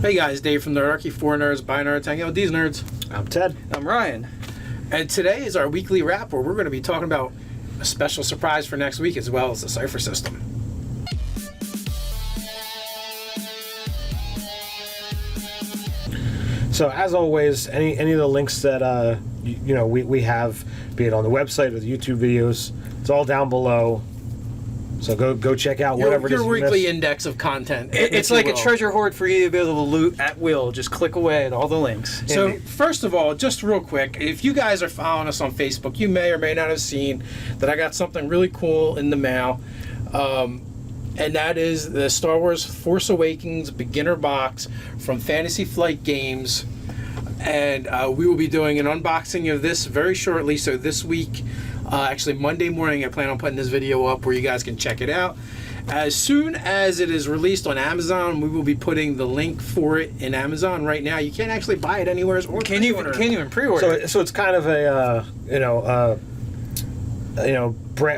Hey guys, Dave from the Nerdarchy, 4 Nerds, by Nerds, hanging out with these nerds. I'm Ted. I'm Ryan. And today is our weekly wrap where we're going to be talking about a special surprise for next week as well as the Cypher system. So as always, any of the links that we have, be it on the website or the YouTube videos, it's all down below. So go check out whatever your it is weekly index of content. It's like a treasure hoard for you to be able to loot at will. Just click away at all the links. So first of all, just real quick, if you guys are following us on Facebook, you may or may not have seen that I got something really cool in the mail. And that is the Star Wars Force Awakens beginner box from Fantasy Flight Games. And we will be doing an unboxing of this very shortly. So this week, actually Monday morning, I plan on putting this video up where you guys can check it out. As soon as it is released on Amazon, we will be putting the link for it in Amazon right now. You can't actually buy it anywhere. Or can't even pre-order. So it's kind of a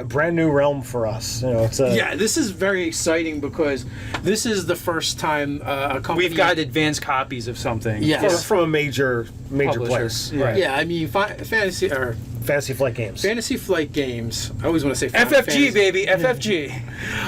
brand new realm for us. Yeah, this is very exciting because this is the first time a company... We've got advanced copies of something. Yes. From a major place. Yeah. Right. Yeah, I mean, Fantasy Flight Games. Fantasy Flight Games. I always want to say FFG, baby, FFG.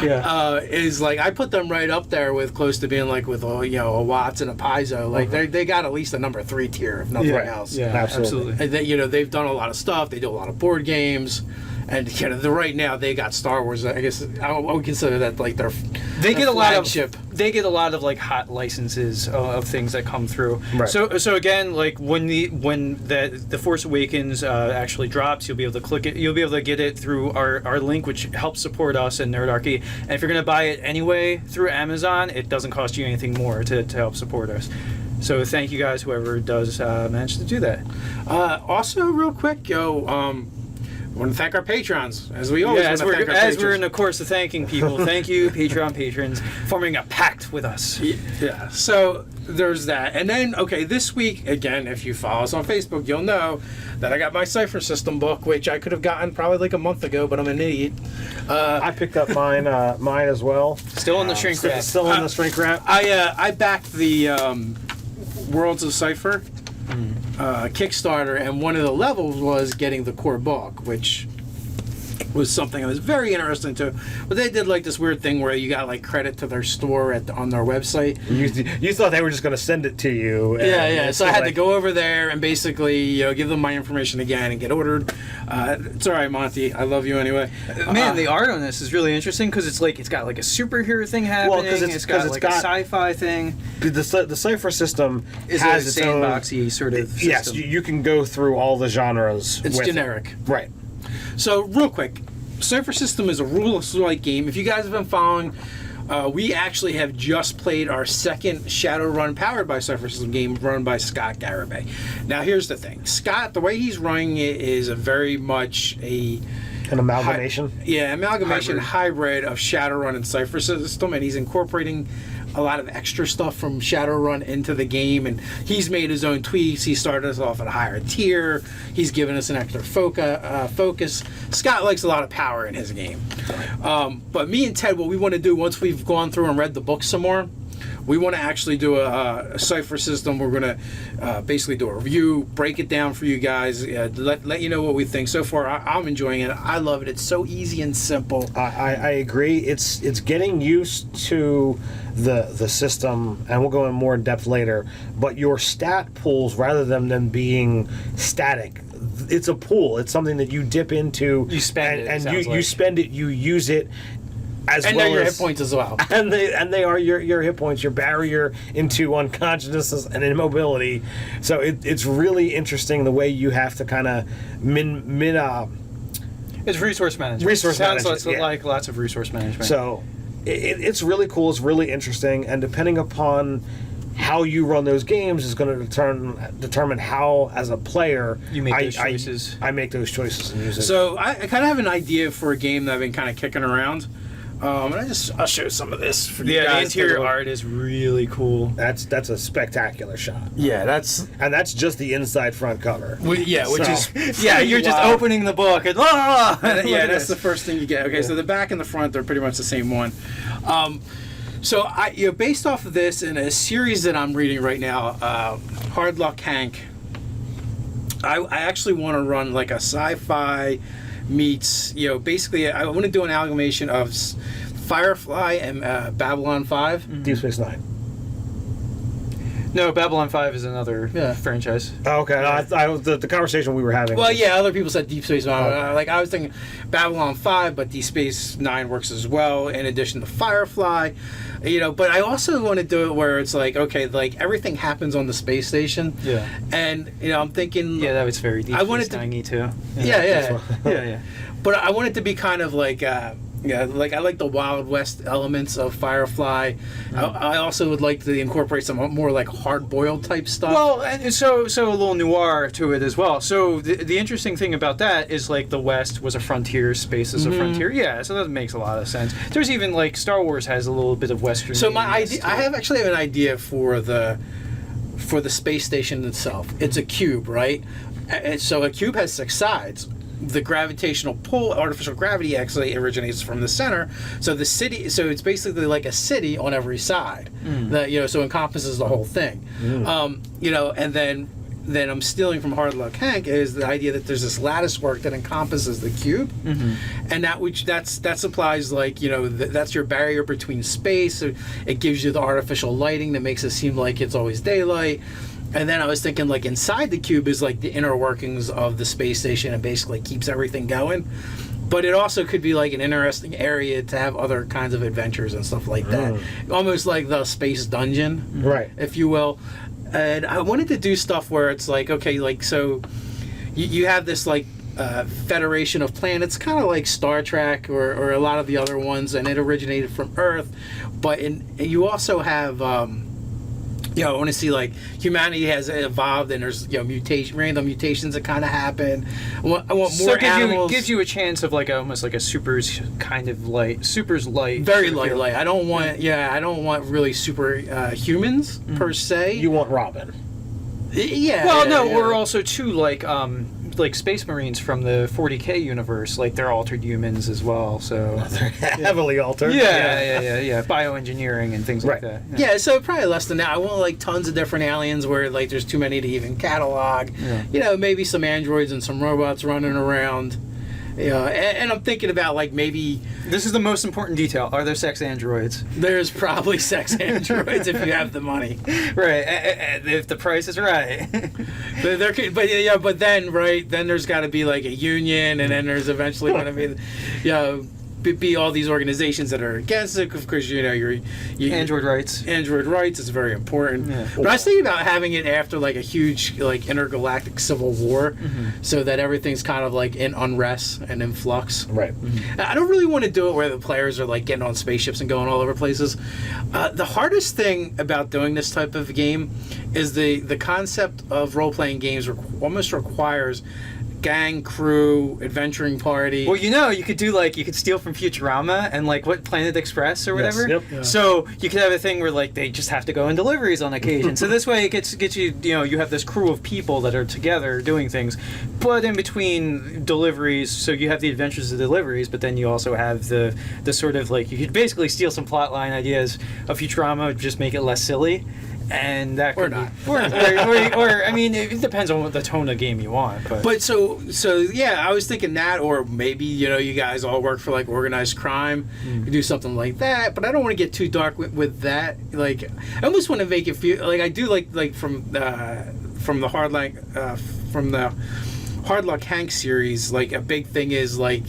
Yeah. Is like, I put them right up there with close to being like with a Watts and a Paizo. Like they got at least a number 3 tier, if nothing else. Yeah, absolutely. And they've done a lot of stuff. They do a lot of board games. And right now they got Star Wars. I guess I would consider that like their flagship. They get a lot of like hot licenses of things that come through. Right. So again, like when the Force Awakens actually drops, you'll be able to click it. You'll be able to get it through our link, which helps support us in Nerdarchy. And if you're gonna buy it anyway through Amazon, it doesn't cost you anything more to help support us. So thank you guys, whoever does manage to do that. Also, real quick, I want to thank our patrons, as we always want to thank our patrons. As we're in the course of thanking people, thank you, Patreon patrons, forming a pact with us. Yeah, so there's that. And then, this week, again, if you follow us on Facebook, you'll know that I got my Cipher system book, which I could have gotten probably like a month ago, but I'm an idiot. I picked up mine as well. Still in the shrink wrap. Still in the shrink wrap. I backed the Worlds of Cipher Kickstarter, and one of the levels was getting the core book, which was something I was very interested into. But they did like this weird thing where you got like credit to their store on their website. You thought they were just going to send it to you. Yeah. So I had to go over there and basically give them my information again and get ordered. It's all right, Monty. I love you anyway. Man, the art on this is really interesting because it's got like a superhero thing happening. Well, because it's got a sci-fi thing. The Cypher system has its sandboxy sort of system. Yes, you can go through all the genres. It's generic. Right. So, real quick, Cypher System is a rules-like game. If you guys have been following, we actually have just played our second Shadowrun powered by Cypher System game run by Scott Garibay. Now, here's the thing. Scott, the way he's running it is a very much an amalgamation? Amalgamation hybrid of Shadowrun and Cypher System, and he's incorporating a lot of extra stuff from Shadowrun into the game, and he's made his own tweaks. He started us off at a higher tier. He's given us an extra focus. Scott likes a lot of power in his game. But me and Ted, what we want to do once we've gone through and read the book some more, we want to actually do a Cypher system. We're going to basically do a review, break it down for you guys, let you know what we think. So far, I'm enjoying it. I love it. It's so easy and simple. I agree. It's getting used to the system, and we'll go in more in depth later, but your stat pools, rather than them being static, it's a pool. It's something that you dip into. You spend it, and you spend it, you use it. And they're your hit points as well. And they are your hit points, your barrier into unconsciousness and immobility. So it's really interesting the way you have to kind of It's resource management. Sounds like lots of resource management. So it's really cool. It's really interesting, and depending upon how you run those games is going to determine how, as a player, you make those choices. I make those choices and use it. So I kind of have an idea for a game that I've been kind of kicking around. And I'll show some of this for you guys. The interior art is really cool. That's a spectacular shot. Yeah, that's just the inside front cover. Which is you're just opening the book and that's the first thing you get. Okay, so the back and the front are pretty much the same one. So based off of this in a series that I'm reading right now, Hard Luck Hank, I actually want to run like a sci-fi meets, basically I want to do an amalgamation of Firefly and Babylon 5. Deep Space Nine. No, Babylon 5 is another franchise. Oh, okay. The conversation we were having. Well, yeah, other people said Deep Space Nine. Like I was thinking Babylon 5, but Deep Space Nine works as well. In addition to Firefly, But I also want to do it where it's like, okay, like everything happens on the space station. Yeah. And I'm thinking. Yeah, that was very Deep Space Nine-y too. Yeah. But I want it to be kind of like. Like I like the Wild West elements of Firefly. I also would like to incorporate some more like hard-boiled type stuff. Well, and so a little noir to it as well. So the interesting thing about that is like the West was a frontier, space is a frontier. Yeah, so that makes a lot of sense. There's even like Star Wars has a little bit of Western. So my idea, I actually have an idea for the space station itself. It's a cube, right? And so a cube has 6 sides. The gravitational pull, artificial gravity, actually originates from the center. So the city, so it's basically like a city on every side. That so encompasses the whole thing. And then I'm stealing from Hard Luck Hank is the idea that there's this lattice work that encompasses the cube, and that supplies like that's your barrier between space. So it gives you the artificial lighting that makes it seem like it's always daylight. And then I was thinking, like, inside the cube is, like, the inner workings of the space station and basically keeps everything going. But it also could be, like, an interesting area to have other kinds of adventures and stuff like that. Almost like the space dungeon, right, if you will. And I wanted to do stuff where it's like, okay, like, so you have this, like, federation of planets, kind of like Star Trek or a lot of the other ones, and it originated from Earth. But you also have... I want to see like humanity has evolved and there's random mutations that kind of happen. I want more animals. Gives you a chance of like almost like a super's kind of light, super's light, very light. I don't want really super humans per se. You want Robin. Yeah. Well, no, we're also too like Space Marines from the 40K universe, like they're altered humans as well, so they're heavily altered. Yeah. Bioengineering and things like that. Yeah, so probably less than that. I want like tons of different aliens where like there's too many to even catalog. Yeah. Maybe some androids and some robots running around. And I'm thinking about like maybe this is the most important detail. Are there sex androids? There's probably sex androids if you have the money, right? If the price is right. but then there's got to be like a union, and then there's eventually going to be all these organizations that are against it because you're Android rights is very important. But I was thinking about having it after like a huge like intergalactic civil war, so that everything's kind of like in unrest and in flux. Right. I don't really want to do it where the players are like getting on spaceships and going all over places. The hardest thing about doing this type of game is the concept of role-playing games almost requires gang, crew, adventuring party. Well, you could do you could steal from Futurama and like what Planet Express or whatever. Yes, yep. So you could have a thing where like they just have to go in deliveries on occasion. So this way it gets you you have this crew of people that are together doing things, but in between deliveries, so you have the adventures of deliveries, but then you also have the sort of like you could basically steal some plotline ideas of Futurama, just make it less silly. And that could or I mean, it depends on what the tone of game you want. But so yeah, I was thinking that, or maybe you guys all work for like organized crime, do something like that. But I don't want to get too dark with that. Like, I almost want to make it feel like I do like from the Hard Luck Hank series. Like a big thing is like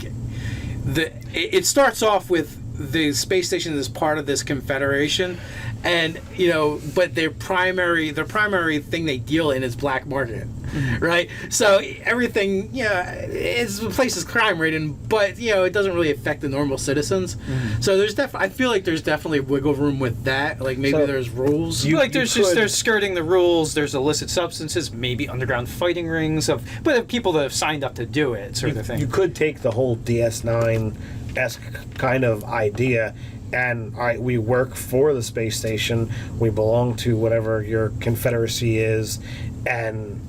it starts off with the space station is part of this confederation. And but their primary thing they deal in is black market, right? So everything, it's the place is crime ridden, but it doesn't really affect the normal citizens. So there's I feel like there's definitely wiggle room with that. Like maybe there's rules. There's skirting the rules. There's illicit substances, maybe underground fighting rings but people that have signed up to do it, sort of thing. You could take the whole DS9-esque kind of idea. And we work for the space station. We belong to whatever your confederacy is, and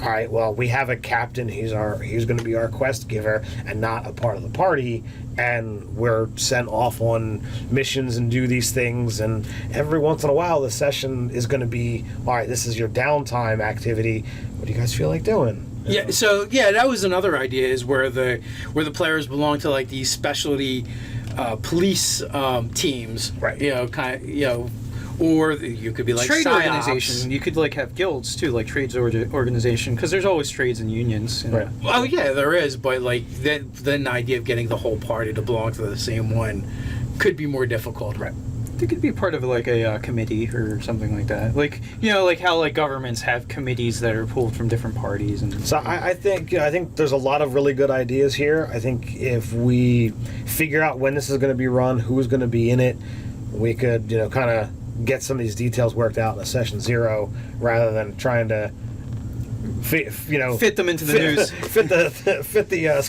all right, well, we have a captain. He's going to be our quest giver and not a part of the party, and we're sent off on missions and do these things. And every once in a while, the session is going to be, all right, this is your downtime activity. What do you guys feel like doing? Yeah, so that was another idea, is where the players belong to like these specialty police teams, right? Or you could be like trade PsyOps. organization. You could like have guilds too, like trades organization, because there's always trades and unions. Right. Oh yeah, there is, but like then the idea of getting the whole party to belong to the same one could be more difficult. Right. They could be part of like a committee or something like that. Like like how like governments have committees that are pulled from different parties. And so I think there's a lot of really good ideas here. I think if we figure out when this is going to be run, who's going to be in it, we could kind of get some of these details worked out in a session 0 rather than trying to fit them into the news. fit the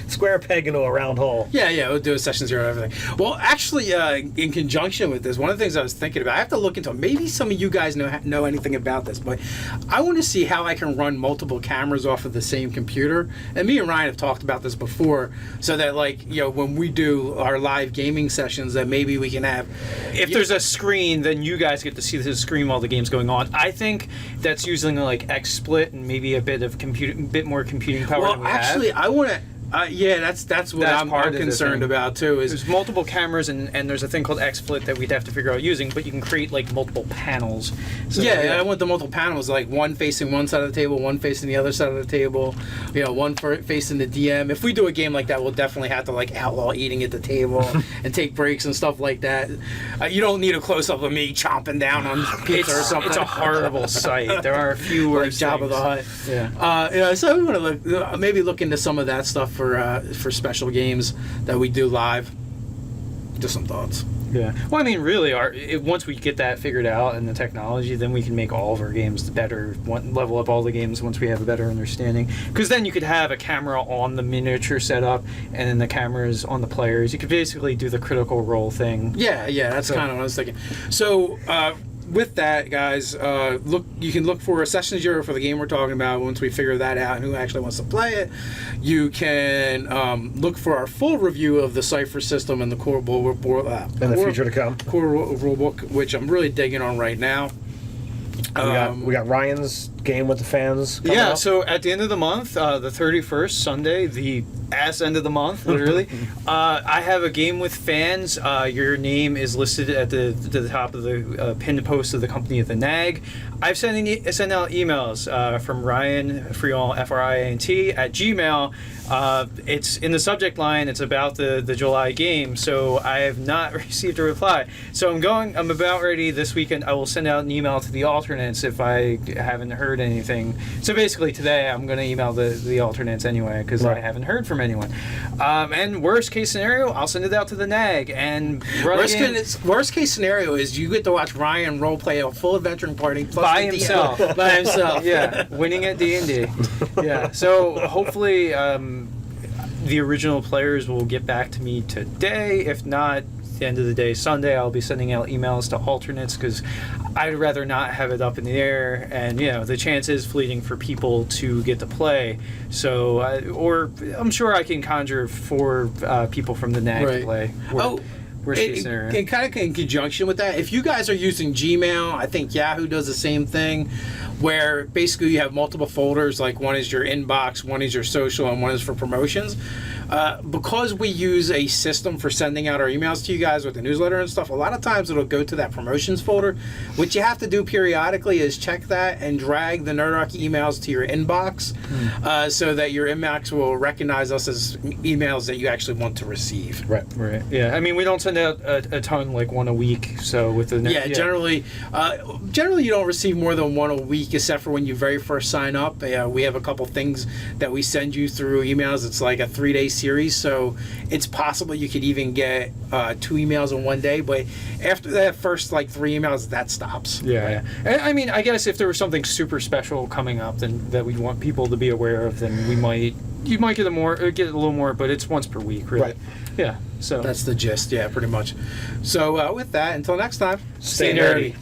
square peg into a round hole. Yeah, we'll do a session 0 and everything. Well, actually, in conjunction with this, one of the things I was thinking about, I have to look into it. Maybe some of you guys know anything about this, but I want to see how I can run multiple cameras off of the same computer. And me and Ryan have talked about this before, so that when we do our live gaming sessions, that maybe we can have. If there's a screen, then you guys get to see the screen while the game's going on. I think that's using like XSplit and maybe a bit more computing power. Well, than we actually, have. I want to. That's what I'm concerned about too. Is there's multiple cameras and there's a thing called XSplit that we'd have to figure out using, but you can create like multiple panels. So I want the multiple panels, like one facing one side of the table, one facing the other side of the table, one facing the DM. If we do a game like that, we'll definitely have to like outlaw eating at the table and take breaks and stuff like that. You don't need a close up of me chomping down on pizza or something. It's a horrible sight. There are a few worse like Jabba the Hutt. Yeah. So we want to maybe look into some of that stuff for special games that we do live. Just some thoughts. Yeah. Well, I mean, really, once we get that figured out and the technology, then we can make all of our games better, level up all the games once we have a better understanding. Because then you could have a camera on the miniature setup and then the cameras on the players. You could basically do the critical role thing. Yeah, that's kind of what I was thinking. So, with that, guys, you can look for a session 0 for the game we're talking about. Once we figure that out and who actually wants to play it, you can look for our full review of the Cipher system and the core future to come. Core rulebook, which I'm really digging on right now. We got Ryan's game with the fans. Yeah, out. so at the end of the month, the 31st, Sunday, the ass end of the month, literally, I have a game with fans. Your name is listed at the top of the pinned post of the company of the N.A.G. I've sent out emails from Ryan, Friant, Friant, at Gmail. It's in the subject line. It's about the July game, so I have not received a reply. So I'm about ready this weekend. I will send out an email to the alternates if I haven't heard anything. So basically today I'm going to email the alternates anyway because I haven't heard from anyone. And worst case scenario, I'll send it out to the N.A.G. and run worst case scenario is you get to watch Ryan roleplay a full adventuring party plus by himself. By himself. Yeah, winning at D&D. Yeah. So hopefully the original players will get back to me today. If not, the end of the day, Sunday, I'll be sending out emails to alternates because I'd rather not have it up in the air, and the chance is fleeting for people to get to play. So, or I'm sure I can conjure 4 people from the N.A.G. to play. Worst case scenario. And kind of in conjunction with that, if you guys are using Gmail, I think Yahoo does the same thing, where basically you have multiple folders, like one is your inbox, one is your social, and one is for promotions. Because we use a system for sending out our emails to you guys with the newsletter and stuff, a lot of times it'll go to that promotions folder. What you have to do periodically is check that and drag the Nerdarchy emails to your inbox so that your inbox will recognize us as emails that you actually want to receive. Right. Yeah, I mean, we don't send out a ton, like one a week, so with the... Generally you don't receive more than one a week, except for when you very first sign up. We have a couple things that we send you through emails. It's like a 3-day series, so it's possible you could even get 2 emails in one day, but after that first 3 emails, that stops. Yeah. And, I mean, I guess if there was something super special coming up then that we want people to be aware of, then you might get a little more, but it's once per week, really. Right. Yeah, so that's the gist. Yeah, pretty much. So with that, until next time, Stay nerdy.